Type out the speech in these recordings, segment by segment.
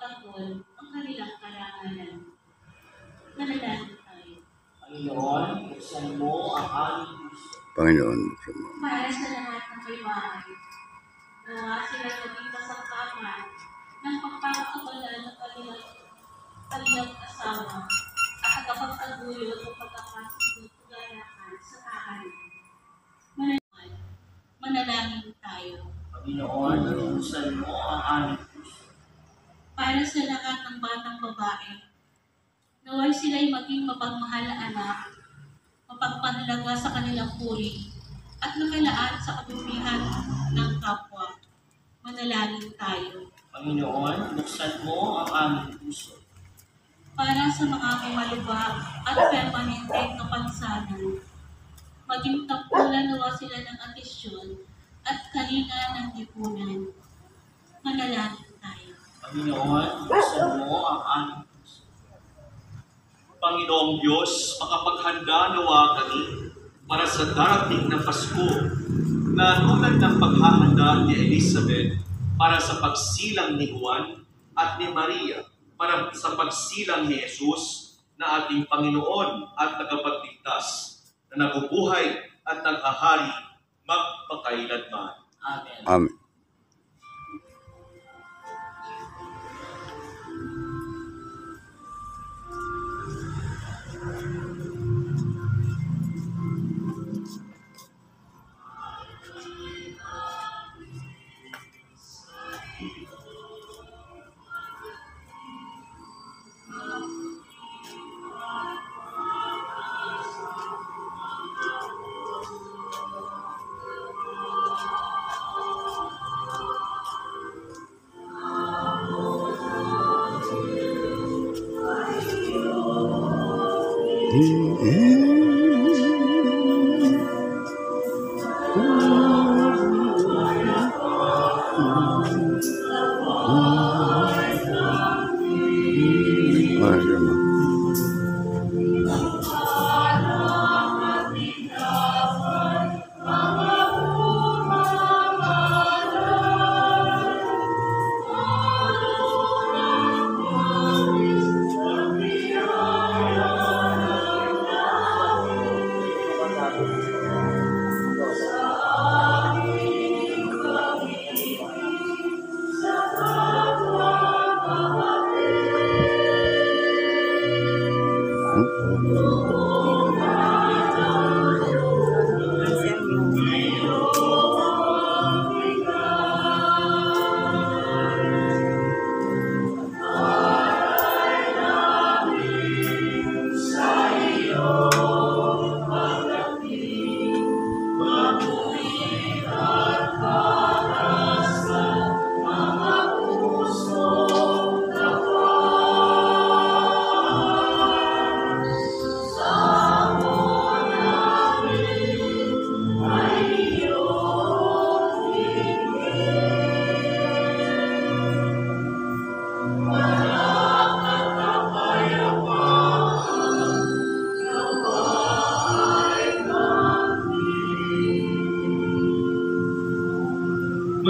ipagtanggol ang kanilang karangalan. Manalangin tayo. Panginoon, buksan mo ang aming puso. Panginoon, buksan mo. Para sa lahat ng may bahay, nawa sila maging kasangkapan ng pagpapakabala ng kanilang asawa at tagapagtaguyod ng pagkakasunod kaganahan sa tahanan. Manalangin tayo. Panginoon, buksan mo ang aming puso. Para sa lahat ng batang babae, naway sila'y maging mapagmahal na anak, mapagpanlaga sa kanilang puri, at nakalaan sa kabubuhan ng kapwa. Manalangin tayo. Panginoon, buksan mo ang aming puso. Para sa mga may malubha at permanenteng kapansanan, maging tampulan nawa sila ng atensyon at kalinga ng lipunan. Manalangin tayo. Panginoon, buksan mo ang aming puso. Panginoong Diyos, makapaghanda nawa kami para sa darating na Pasko na tulad ng paghahanda ni Elizabeth para sa pagsilang ni Juan at ni Maria para sa pagsilang ni Jesus na ating Panginoon at tagapagligtas na nabubuhay at naghahari magpakailanman. Amen. Amen.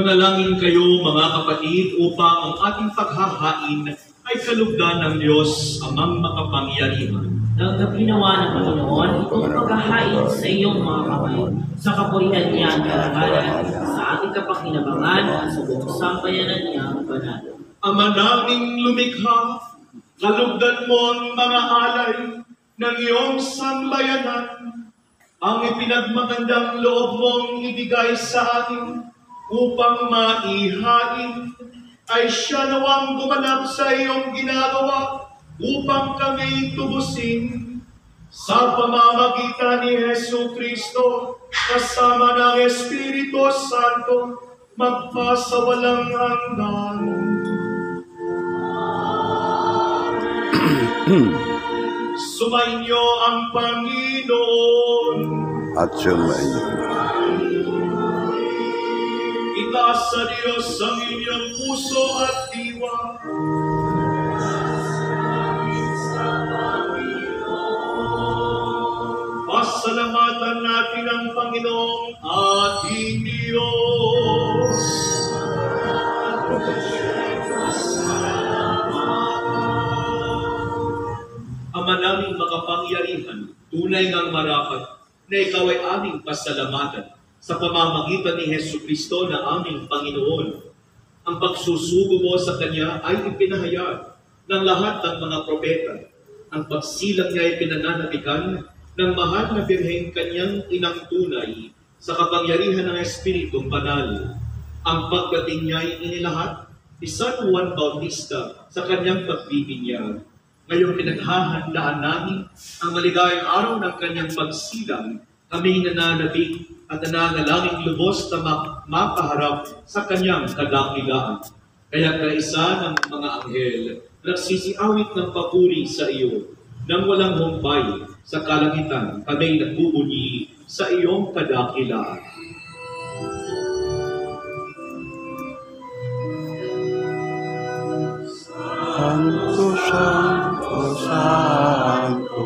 Manalangin kayo mga kapatid upang ang ating paghahain ay kalugdan ng Diyos amang makapangyarihan. Tanggapin nawa ng Panginoon itong paghahain sa iyong mga kamay, sa kapurihan niya at karangalan, sa ating kapakinabangan at sa buong sampayanan niya ang banal. Ama naming lumikha, kalugdan mo ang mga alay ng iyong sambayanan, ang ipinagmagandang loob mong ibigay sa atin upang maihain ay siya nawang gumanap sa iyong ginagawa upang kami tubusin sa pamamagitan ni Jesu Kristo kasama ng Espiritu Santo magpasawalang hanggan. Sumainyo ang Panginoon At sumainyo. Itaas sa Diyos ang inyong puso at diwa. Pasalamatan natin ang Panginoong ating Diyos. ng mga pangyarihan, tunay ngang marapat na ikaw ay aming pasalamatan sa pamamagitan ni Jesucristo na aming Panginoon. Ang pagsusugo mo sa Kanya ay ipinahayag ng lahat ng mga propeta. Ang pagsilang niya ay pinananabikan ng mahal na Birheng Kanyang inang tunay sa kapangyarihan ng Espiritong Banal. Ang pagdating niya ay inilahat ni San Juan Bautista sa kanyang pagbibinyag. Ngayong pinaghahandaan namin ang maligayang araw ng kanyang pagsilang, kami nananabik at nananalangin lubos na makaharap sa kanyang kadakilaan. Kaya kaisa ng mga anghel, nagsisiawit ng papuri sa iyo, nang walang humpay sa kalangitan, kami nagbubunyi sa iyong kadakilaan. Santo, Santo, Santo.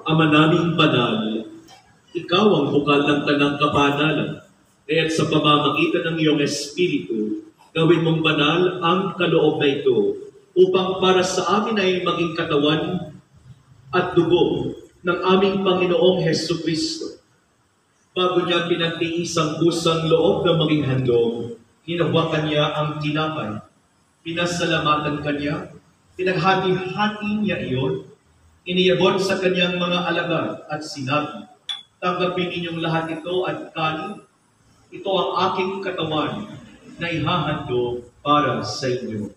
Ama naming banal, ikaw ang bukal ng tanang kapanalan, kaya't sa pamamagitan ng iyong Espiritu, gawin mong banal ang kaloob na ito, upang para sa amin ay maging katawan at dugo ng aming Panginoong Jesucristo. Bago niya pinagtiis ang kusang loob na maging handog, hinawakan niya ang tinapay, pinasalamatan kanya, pinaghati-hati niya iyon, iniyabot sa kanyang mga alagad at sinabi, tanggapin ninyong lahat ito at kanin. Ito ang aking katawan na ihahandog para sa inyo.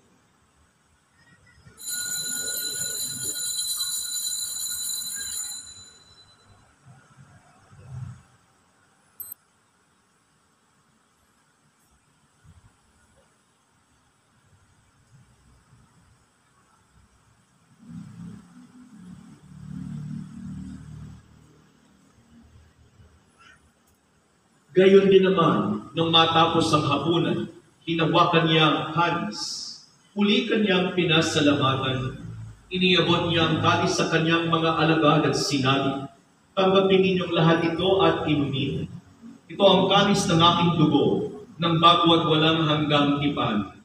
Gayon din naman, nung matapos ang hapunan, hinawakan niya ang kalis, uli kanyang pinasalamatan, iniyabot niya ang kalis sa kanyang mga alagad at sinabi, tanggapin ninyong lahat ito at inumin. Ito ang kalis ng aking dugo, ng bago at walang hanggang tipan.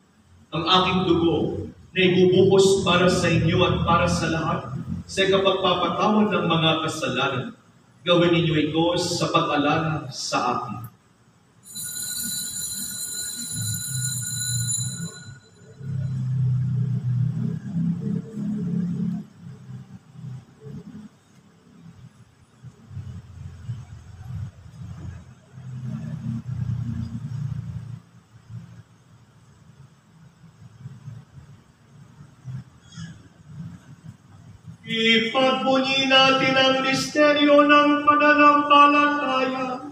Ang aking dugo na ibubuhos para sa inyo at para sa lahat, sa kapagpapatawad ng mga kasalanan. Gawin ninyo ito sa pag-alala sa akin. Ipagpunyi natin ang misteryo ng pananampalataya.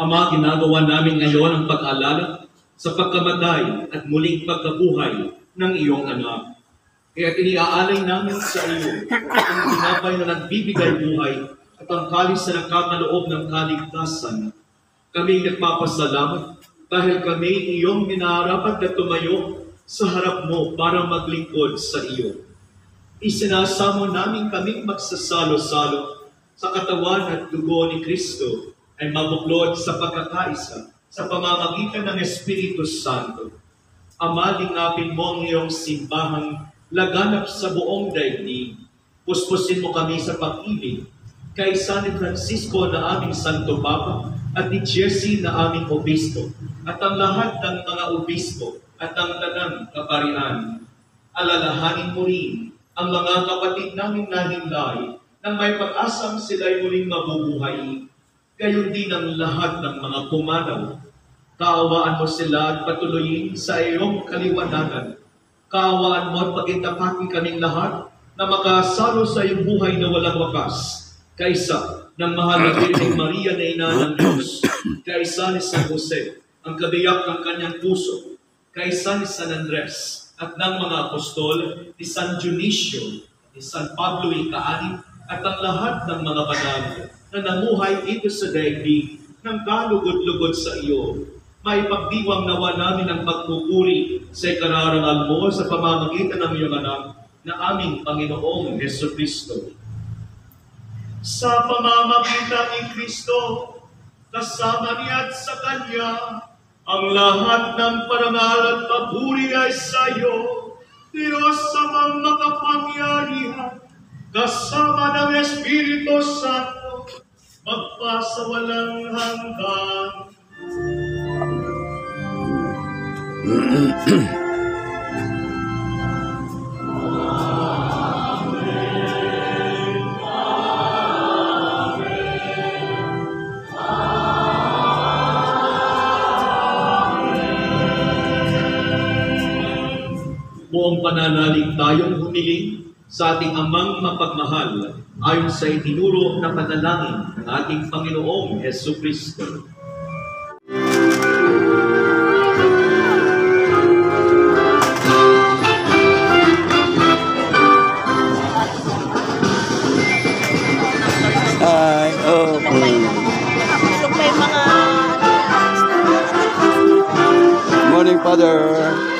Ama, ginagawa namin ngayon ang pag-alala sa pagkamatay at muling pagkabuhay ng iyong anak. Kaya iniaalay namin sa iyo ang tinapay na nagbibigay buhay at ang kalis na nagkakaloob ng kaligtasan. Kami nagpapasalamat dahil kami iyong minarapat na tumayo sa harap mo para maglingkod sa iyo. Isinasamo namin kaming magsasalo-salo sa katawan at dugo ni Kristo ay mabuklod sa pagkakaisa sa pamamagitan ng Espiritu Santo. Ama, lingapin mo ang iyong simbahang laganap sa buong daigdig. Puspusin mo kami sa pag-ibig kay San Francisco na aming Santo Papa at ni Jesse na aming Obispo at ang lahat ng mga Obispo at ang tanang kaparian. Alalahanin mo rin ang mga kapatid naming nahimlay nang may pag-asang sila'y muling mabubuhay. Gayon din ang lahat ng mga pumanaw. Kaawaan mo sila at patuloyin sa iyong kaliwanagan. Kaawaan mo at pagkitapatin kaming lahat na makasalo sa iyong buhay na walang wakas. Kaysa ng mahal na Birheng Maria na ina ng Diyos, kaysa ni San Jose, ang kabiyak ng kanyang puso, kaysa ni San Andres, at ng mga apostol, ni San Dionisio, ni San Pablo Ika-6, at ang lahat ng mga banal na namuhay dito sa daigdig ng kalugod-lugod sa iyo. May pagdiwang nawa namin ang pagpupuri sa ikararangal mo sa pamamagitan ng iyong anak na aming Panginoong Heso Kristo. Sa pamamagitan ni Kristo, kasama niya at sa Kanya, ang lahat ng parangal at papuri ay sa iyo, Diyos amang makapangyarihan, kasama ng Espiritu Santo, magpasawalang hanggan. Buong pananalig tayong humiling sa ating amang mapagmahal ayon sa itinuro na panalangin ng ating Panginoong Heso Kristo. Ay, okay. Morning, Father.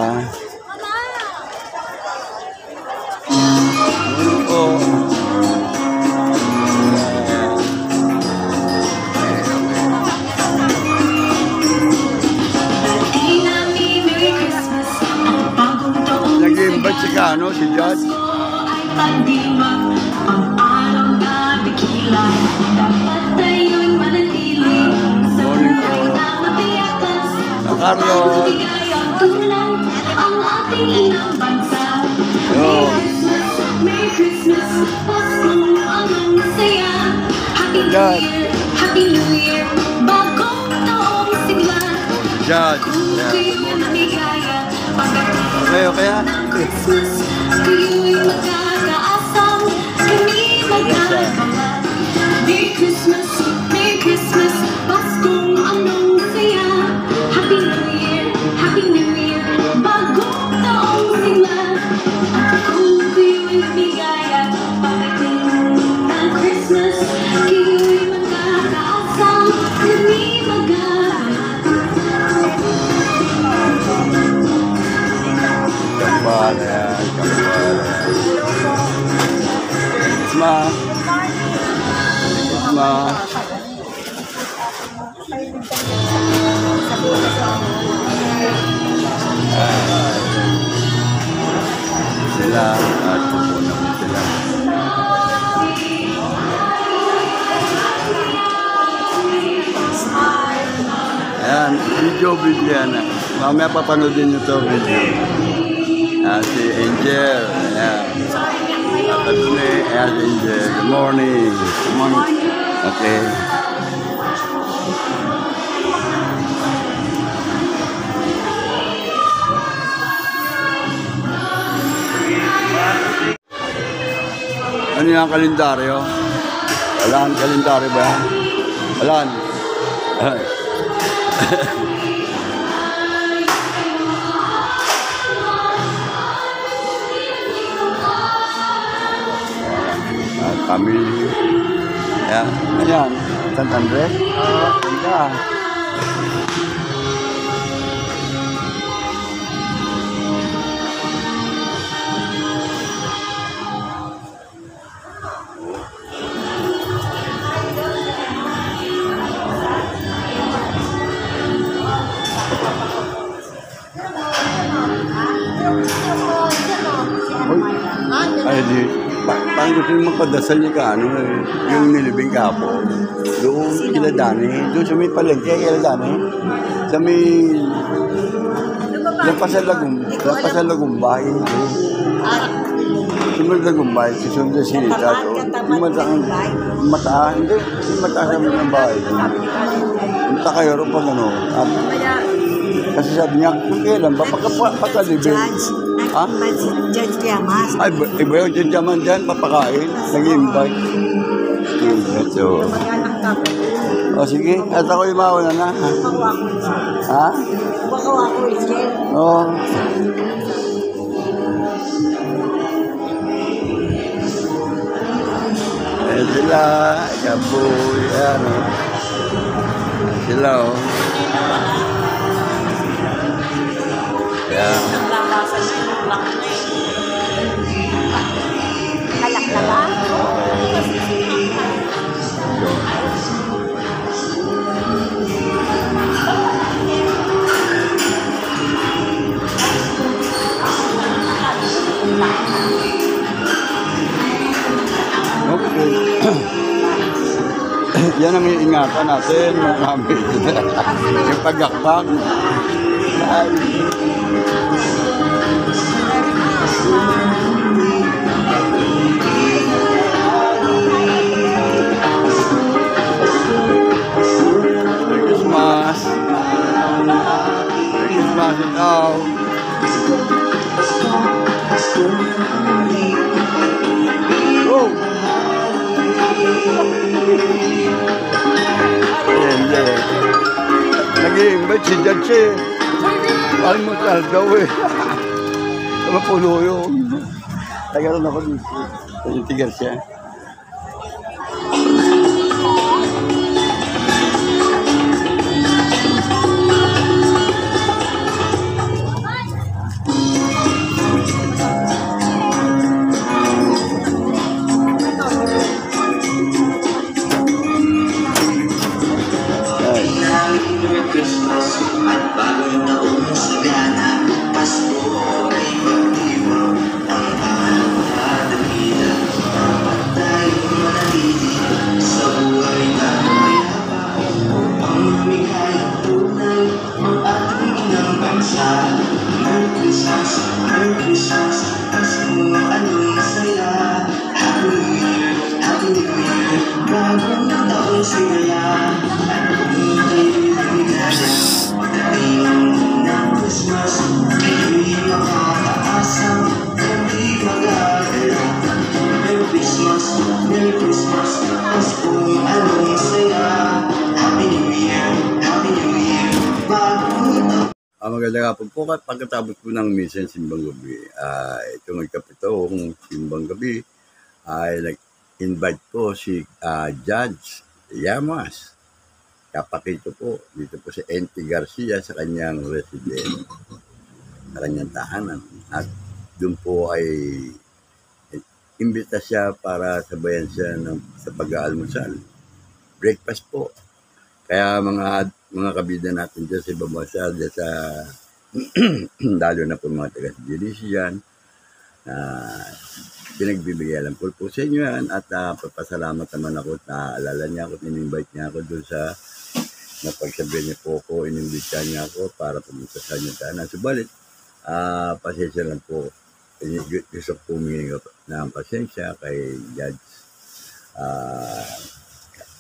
Oh. Nag-invite si Kano, si Judge. Morning po. Carlos. Yo. Merry Christmas, Paskong anong saya. Happy New Dad. Year, Happy New Year, bagong taong sigla. Judge. Kung Yeah. kayo'y maligaya, pagdating Okay. ng Christmas, kayo'y magkakaasam, kami magkakalat. Merry Christmas, Paskong anong saya. Happy New Year, bagong taong sigla. Kung kayo'y maligaya, pagdating ng Christmas, kayo'y magkakaasam, kami magkakalat. Kambala. Isma. Isma. Sila at pupunan mo sila. Ayan, video yan. Mamaya papanoodin nyo to video. Si Angel. Ayan. At Adune, ayan si Angel. Good morning. Good morning. Okay. Ano yung kalendaryo? Wala ang kalendaryo ba yan? Wala. Ay. Kami. Ayan. Ayan. San Andres? Ganda. Ay, di. Paano gusto yung magpadasal niya ka, ano, yung nilibing kapo? Doon, kila Dani. Doon sa may palengke, kila Dani. Sa may... Lampas sa Lagumbay. Sumunod sa Lagumbay, susunod sa Sinita. Yung mataas, hindi. Yung mataas naman ng bahay. Punta kayo rin pag ano. Kasi sabi niya, kung kailan ba, pagkalibing. Ha? Judge Llamas. Ay, iba yung dyan dyan, papakain, nag-invite. So, o sige, at ako yung mauna na. Ha? Baka ako iskel. Oo. Eh sila, kaboy, ano. Sila, oh. Yan. Kalak na ba? Okay. Yan ang iingatan natin, mga kami. Yung pagakpag. Ay. Merry Christmas. Merry Christmas ikaw. Go! Hindi. Nag-i-invite si Judge eh. Almusal daw eh. Mapuno yun. Tagalan ako dito. Tinitigar siya. Magandang hapon po. Pagkatapos po ng mission simbang gabi, itong ikapitong simbang gabi, ay nag-invite po si Judge Llamas. Kapakito po dito po si N.T. Garcia sa kanyang residence, sa kanyang tahanan. At doon po ay imbita siya para sabayan siya sa pag-aalmusal. Breakfast po. Kaya mga kabida natin dyan sa ibang bansa, dyan sa lalo na po mga taga-Judicial yan, pinagbibigyan lang po sa inyo yan at papasalamat naman ako at naaalala niya ako, in-invite niya ako doon sa napagsabihan niya po ako, in-invite niya ako para pumunta sa inyo tahanan. Subalit, pasensya lang po. Gusto ko humingi ng pasensya kay Judge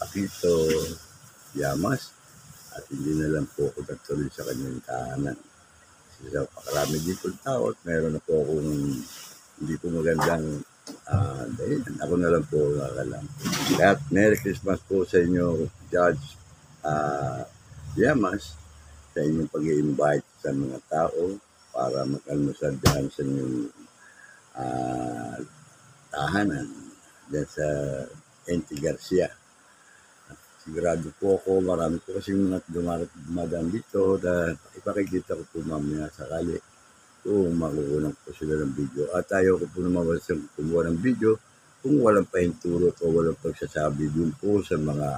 Pakito Llamas at hindi na lang po ako nagtuloy sa kanyang tahanan. Kasi sa pakarami dito tao at meron na po akong hindi po magandang dahilan. Ako na lang po nakalam. Kaya Merry Christmas po sa inyo, Judge Llamas, sa inyong pag-i-invite sa mga tao para mag-almusal dyan sa inyong tahanan dyan sa N.T. Garcia. Sigurado po ako, marami po kasi mga dumadaan dito na ipakikita ko po mamaya sakali kung makukunan po sila ng video. At ayaw ko po naman walang kumuha ng video kung walang pahintulot o walang pagsasabi dun po sa mga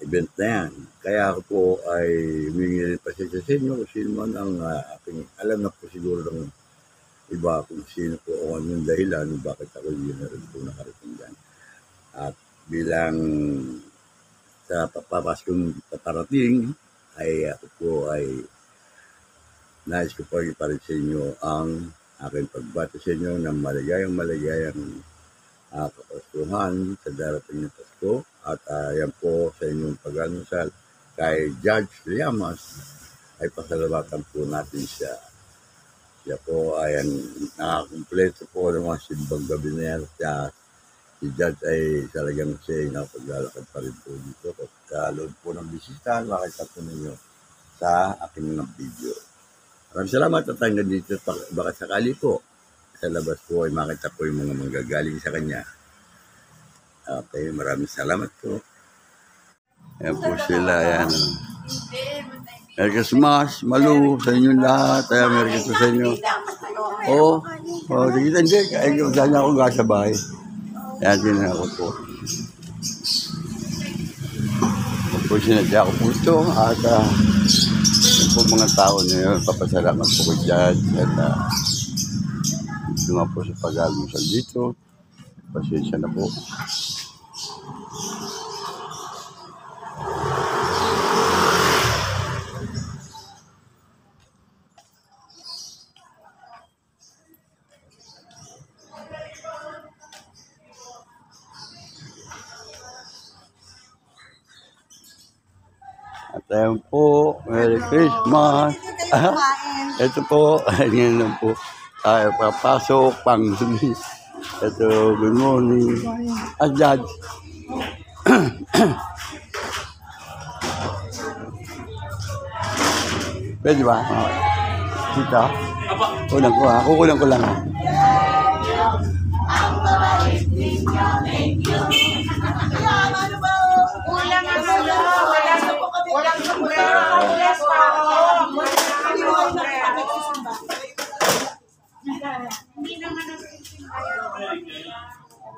event na yan. Kaya ako po ay humingi rin pasensya sa inyo kung sino man ang aking alam na po siguro ng iba kung sino po o anong dahilan bakit ako yun na rin po nakarating dyan. At bilang sa papapaskong paparating ay ako po ay nais ko po iparin sa inyo ang aking pagbati sa inyo ng maligayang kapasuhan sa darating na Pasko at yan po sa inyong pag-anusal kay Judge Llamas ay pasalamatan po natin siya. Siya po ay nakakumpleto po ng mga simbang gabi na yan. Si Judge ay talagang siya nakapaglalakad pa rin po dito. Kalood po ng bisita, makita po ninyo sa aking mga video. Maraming salamat at hanggang dito. Baka sakali po, sa labas po ay makita po yung mga manggagaling sa kanya. Okay, maraming salamat po. Ayan po sila, ayan. Merry Christmas, Malu, sa inyo lahat. Ayan, Merry Christmas sa inyo. Sige, hindi. Kaya saan niya akong gasa bahay. Yan din ako po. Ako po sinadya ko po ito at yung po mga tao na yun, papasalamat po ko dyan at nga po sa pag-almusal dito. Pasensya na po. At ayun po, Merry Christmas. Ito po, ganyan lang po. Tayo papasok, pang-huli. Ito, good morning. At Judge. Pwede ba? Dito? Kulang ko ha. Kukulang ko lang ha.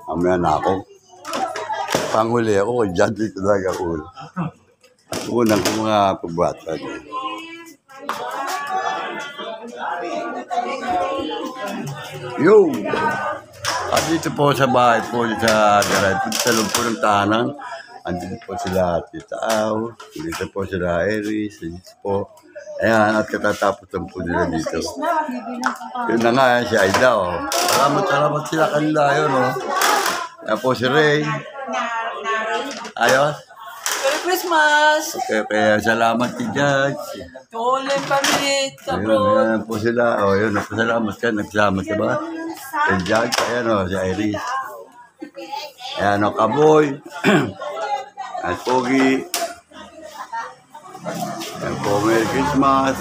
Mamaya na ako. Panghuli ako, dyan dito talaga ako. Unang ko mga pagbata. Yo! At dito po sa bahay po, sa garay po, sa loob po ng tahanan. Andito po sila Tita Au, dito po sila Iris, dito po. Ayan, at katatapos lang po nila dito. Yun na nga, si Aida, oh. Salamat sila kanila, yun, oh. Ayan po si Ray. Ayos? Merry Christmas! Okay, kaya salamat si Judge. Tole family, Ayun, ayan po sila. O, yun, nagpasalamat ka. Nagsalamat ka ba? Si Judge, ayan o, si Iris. Ayan o, Kaboy. At Pogi. Ayan po, Merry Christmas.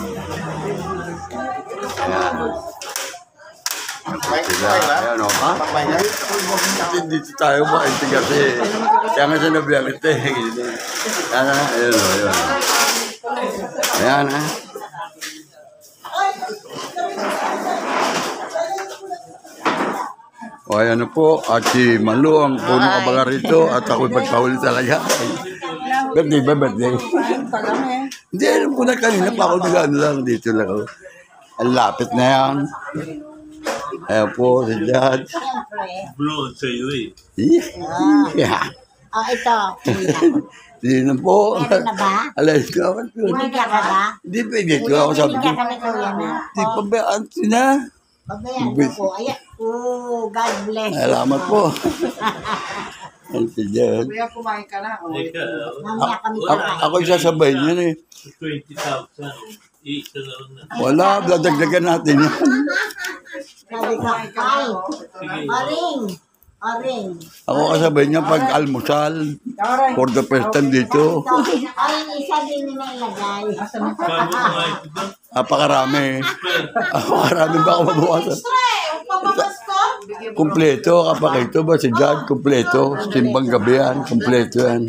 Ayan. Sila, ayan o, ha? Dito tayo ba? Ito kasi, kaya nga siya nabiyang ito eh. Ayan, ayan o, ayan. Ayan, ha? O, ayan na po, at si Malu ang punong abaga rito, at ako'y pagpahuli talaga. Birthday ba, birthday? Hindi, alam ko na kanina pa ako nag-ano lang, dito lang ako. Ang lapit na yan. Ayan po, si Judge. Blue sa iyo eh. Yeah. Oh, ito. Hindi na po. Meron na ba? Alay ko. Binigyan ka ba? Hindi pwede ko. Ako sabi ko, Binigyan ka na kuya na. hindi pa ba, na? Babayan mo po. Ayan. Oh, God bless. Salamat po. Ang si Judge. Mamaya kami Ako sasabay niyan eh. 20,000. Isa lang na. Wala, dadagdagan natin yan. Sabi ko, ay, oring. Oring. Ako kasabay niya pag almusal. For the first time dito. Oring, isa din nila ilagay. Kano mga ito doon? Napakarami. Napakarami ba ako mabukasan? Kumpleto, kapakito ba si Judge? Kumpleto. Simbang gabi yan. Kumpleto yan.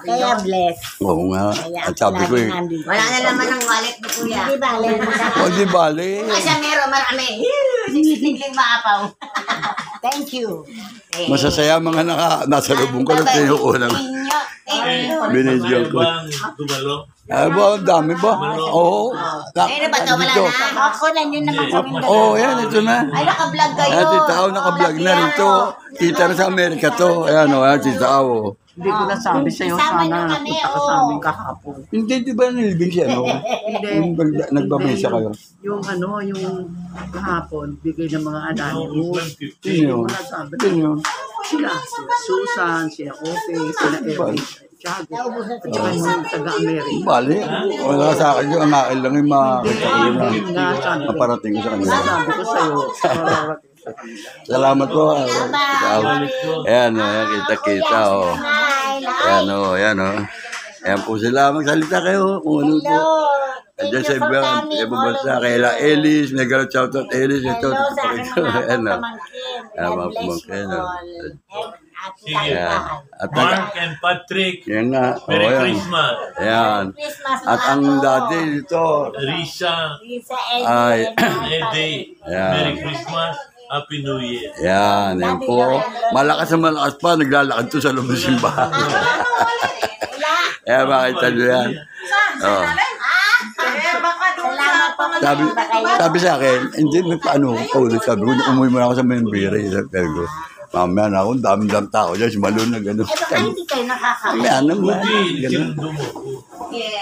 Kaya bless. Oo nga. At sabi ko eh. Wala na naman ang wallet ni kuya. Hindi bale. O di bale. Kasi meron marami. 60 maapaw. Thank you. Masasaya mga nasa lubong ko na tinuulang. Binidyo ko. Bang dumalo? Ay ba, ang dami ba? Oo. Ayun na ba ito? Wala na. Ako na yun naman kami. Oo, yan. Ito na. Ay, naka-vlog kayo. Ayan, Tita Au, naka-vlog na rito. Kita na sa Amerika to. Ayan o, ayan, Tita Au. Hindi ko nasabi sa'yo, Sama sana na kami, nagpunta ka sa amin kahapon. Hindi, di ba nilibing siya, no? Yung nagbamesa kayo. Yung kahapon, bigay ng mga anonymous. Sino yun? Nasabi Sino yun? sila Susan, sila Ope, sila Erwin, Tiago, at saka yung taga-Amerika. Bali. Wala sa akin yun. Ang akin lang yung makakita ko na. Kaparating ko sa kanila. Sabi ko sa'yo, Salamat po. Ayan o, ayan, kita-kita o. Ayan o, ayan o. Ayan po sila. Magsalita kayo kung ano po. Andiyan sa ibang bansa. Kaila Ellis, may galot shoutout Ellis. Ito, Hello sa aking mga ayan o. pamangkin. Ayan, mga God bless pamangkin, you oh. all. Sige. Ayan. At Mark and Patrick. yan nga. O, Merry ayan. Christmas. Ayan. Christmas At ang dati dito. Risa. Lisa Ay. Eddie. Ayan. Merry Christmas. Happy New Year. Yan, yan po. Malakas na malakas pa, naglalakad to sa loob ng simbahan. Kaya makita nyo yan. Oh. Salamat po. Sabi sa akin, hindi may paano ko paulit. Sabi ko, umuwi mo na ako sa Membira. Sabi ko, mamaya na ako, dami-dami tao dyan, si Malun na gano'n. Eh, baka hindi kayo nakakain. Mamaya naman. Hindi, Gano'n. sinundo mo.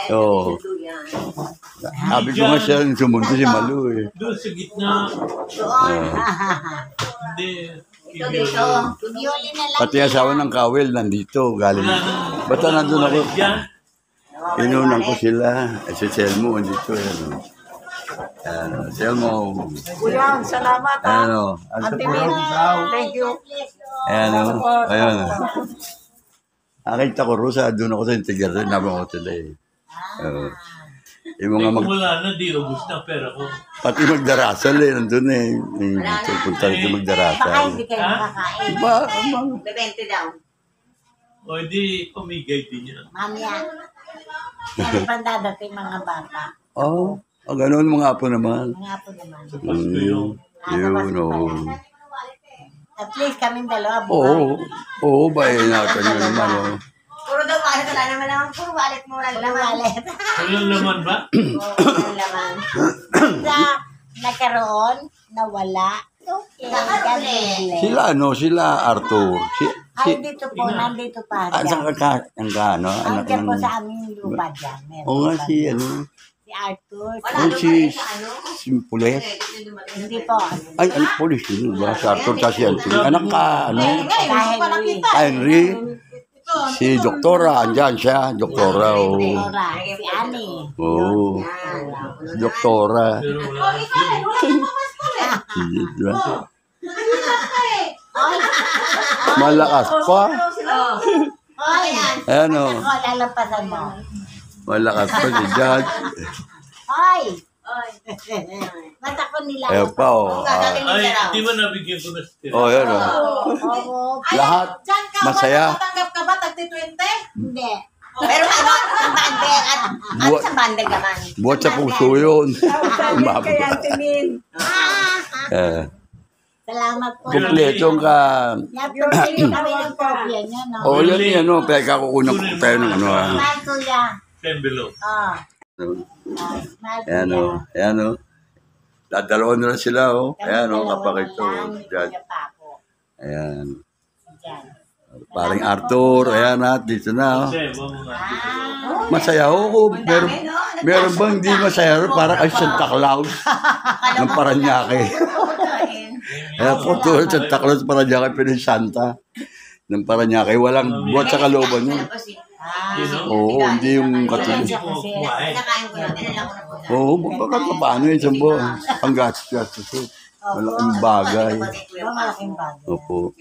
Oo. Sabi ko nga siya, sumunod si Malu eh. Doon sa gitna. Hindi. Dito. Violin na lang. Pati asawa ng Kawel nandito, galing. Basta nandun ako. Diyan. Inunan ko sila. Si Selmo, andito. Selmo. Kuya, salamat ha. Ano? Ate Min, thank you. Ayan o. Ayan o. Nakita ko, Rosa, doon ako sa Integral. Nabang ko sila eh. Yung mga Kung wala na, di ubus na pera ko. pati magdarasal eh. Nandun eh. Punta rito Baka magdarasal. hindi kayo nakakain. Ba? Bebente daw. O di, pamigay din yan. Mamaya. Ano pa dadating mga bata? Oh, ganun mga apo naman. Mga po naman. Yun, oo. At least kaming dalawa Oo. buhay. Oo, ba eh. Nakan yun naman. Oh. Puro daw wallet. Wala naman naman. Puro wallet mo. Wala wallet. Walang laman ba? Wala naman. Sa nagkaroon, nawala. Okay. Sila ano, sila Arthur. Ay, dito po. Nandito pa. Saan ka, ano? Anak Andiyan po ng... sa aming lupa dyan. Meron Oo nga pa. si, ano? Si Arthur. Si Pulet. Hindi po. Ay, ano, polis yun, ba? Si Arthur kasi Anthony. Anak ka, ano? Henry. Henry. Si Doktora, andyan siya. Doktora, oo. Dora. Si Annie. Oo. Doktora. Pero wala na. Diba? Malakas pa. Oy. Ayan o. Ako, lalampasan mo. Malakas pa si Judge. Hoy! Mata ko nila. Ayan pa, oh. Ay, di ba nabigyan ko na si Tira? Oh, yan, oh. Oo. Lahat masaya. Tanggap ka ba? Tagti-20? Hindi. Pero ano, ang bundle. Ano sa bundle naman? Buhat sa puso yun. Eh, Salamat po. Kumpletong ka. Napurili kami ng kopya niya, no? Oh, yan yan, ano. Pwede kukunan ko tayo ng ano. Smile, kuya. Envelope. Oh. Smile, Ayan, kuya. oh. Ayan, oh. Dadalawan na lang sila, oh. Ayan, oh. Kapakito. Judge. Ayan. Paring Arthur. Ayan, ha. Dito na, oh. Kasi, mo mga. Masaya ako. Meron bang hindi masaya? Parang ay Santa Claus ng Paranaque. Kaya po tulad Santa Claus Paranaque, Santa ng Paranaque. Walang buhat sa kalooban yun. Oo, hindi yung katulad. Oo, bakit paano yun? Sambo, ang gastos. Malaking bagay. Malaking bagay. Opo.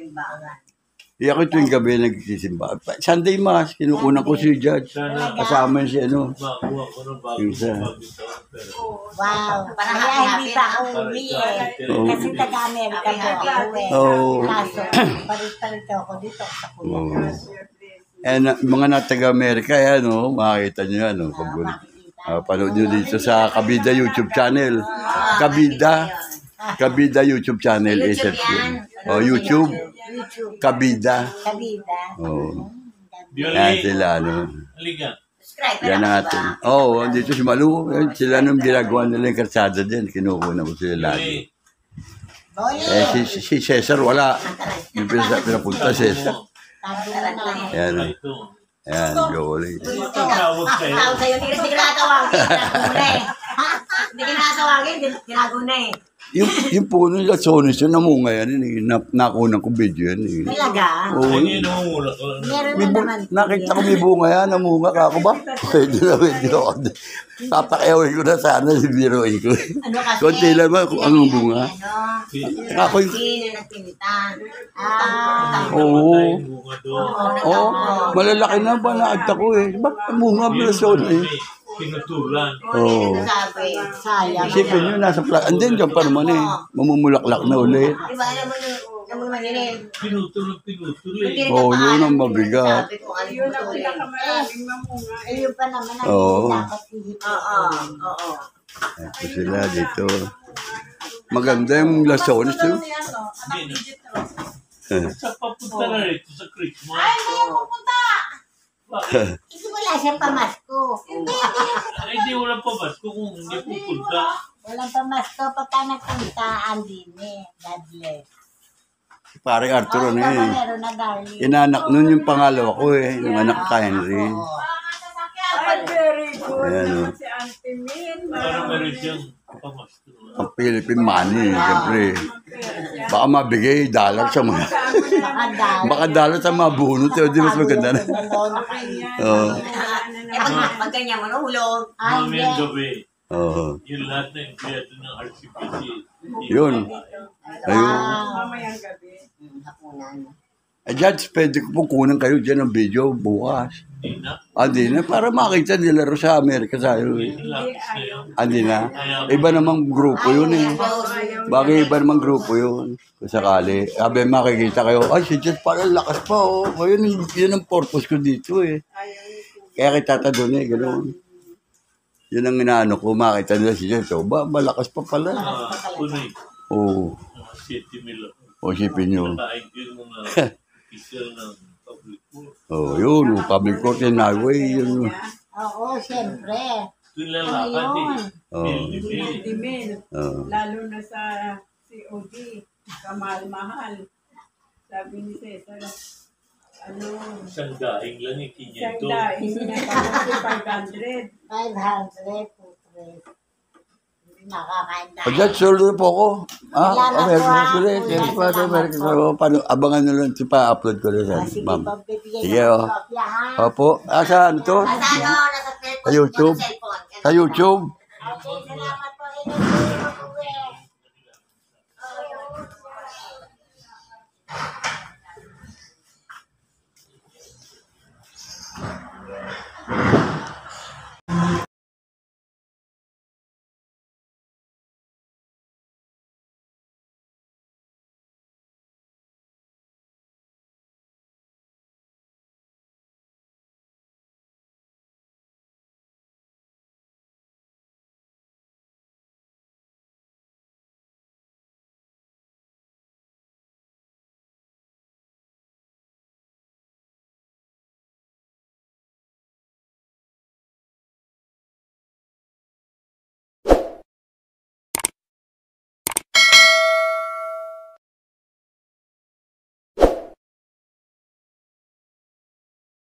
Ako tuwing gabi nagsisimba. Sunday Mass, kinukunan ko si Judge. Kasama yun si ano. Makuha ko ng bago Yung isa. Wow. Kaya hindi pa ako uwi eh. Kasi taga-Amerika po ako eh. Oo. Kaso, palit-palit ako dito sa kuya. Oo. And mga nataga-Amerika, yan, no? Makikita nyo yan, no? Panood nyo dito sa Kabida YouTube channel. Kabida YouTube channel. YouTube yan. Oh, YouTube. Kabida. Kabida. Oh. Yan sila, no? Halika. Subscribe. Yan ang ating. Oo, dito si Malu. Yan, sila nung ginagawa nila yung karsada din. Kinukunan ko sila lagi. Si Cesar, wala. Yung pinapunta, Cesar. Ayan, no? Ito. Ayan, Jolie. Tawag kayo. Tawag sa'yo, hindi kinakawagin. Hindi kinakawagin, tinago na eh. Yung puno nila, Sonis, yun, namunga yan. Nakunan ko video yan. Talaga? Oo. Ay, namumula ko. Meron na naman. Nakita ko may bunga yan, namunga ka ako ba? Pwede ako. Papakewin ko na sana, biruin ko. Ano kasi? Kunti lang ba kung anong bunga? Ako yung... Hindi na nagpinitan. Oo. Bunga doon. Oo. Malalaki na ba naagta ko eh. Bakit namunga pala Sonis? Pinutulan. Oo. Sabi, sayang. Isipin nyo, nasa plak. Andun dyan pa naman eh. Mamumulaklak na ulit. Di ba naman yun eh. Pinutulan. Oo, yun ang mabigat. Sabi ko, ano yung tuloy. Yun pa naman ang Oo. dapat ihip. Oo. Ito sila dito. Maganda yung Lasones to. Sa papunta na rito sa Christmas. Ay, hindi yung pupunta! Bakit? Kasi wala siyang pamasko. Ay, di wala pa ba? Kung hindi pupunta. Walang pamasko. Pagka nagpunta, andin eh. God bless. Parang Arturo na eh. Meron na darling. Inanak nun yung pangalawa ko eh. Yung anak ka Henry. Ay, very Ayan o. Parang meron siyang pamasko. Ang Philippine money, siyempre. Baka mabigay dollar sa mga... Baka dollar sa mga bunot. Di mas maganda na. Oo. Pag ganyan mo, nahulog. Mamayang gabi. Oo. Yung lahat na empleyado ng RCPC. Yun. Ayun. Mamayang gabi. Hapunan. Judge, pwede ko pong kunan kayo dyan ng video bukas. Hindi na. Hindi na, para makita nila rin sa Amerika sa'yo eh. Lapis na yun. Hindi na. Iba namang grupo yun eh. Bagay iba namang grupo yun. Kung sakali. Sabi makikita kayo, ay si Judge parang lakas pa oh. Yun ang purpose ko dito eh. Kaya kita doon eh, gano'n. Yun ang inaano ko, makita nila si Judge. Oh, malakas pa pala. Punay. Oo. 7 mil. O sipin nyo. Nakain ko yung mga official ng public court. Oh, yun. Public court and highway. Yun. Oo, siyempre. Tulalakad eh. Oo. Dimil. Oo. Lalo na sa COD. Kamahal-mahal. Sabi ni Cesar, ano, Isang daing lang eh. siyang 500. dahil niya kasi 500. 500, putres. Hindi nakakain na. Judge, solo po ako. Salamat American po, Consulate. Kuya. Yes, pa, American Consulate. Paano, abangan nyo lang. Pa-upload ko rin sa Sige, ma'am. pagbibigay Sige, ng oh. kopya, ha? Opo. Saan to? Nasa ano, nasa Sa YouTube? cellphone. Sa YouTube? Okay, salamat po.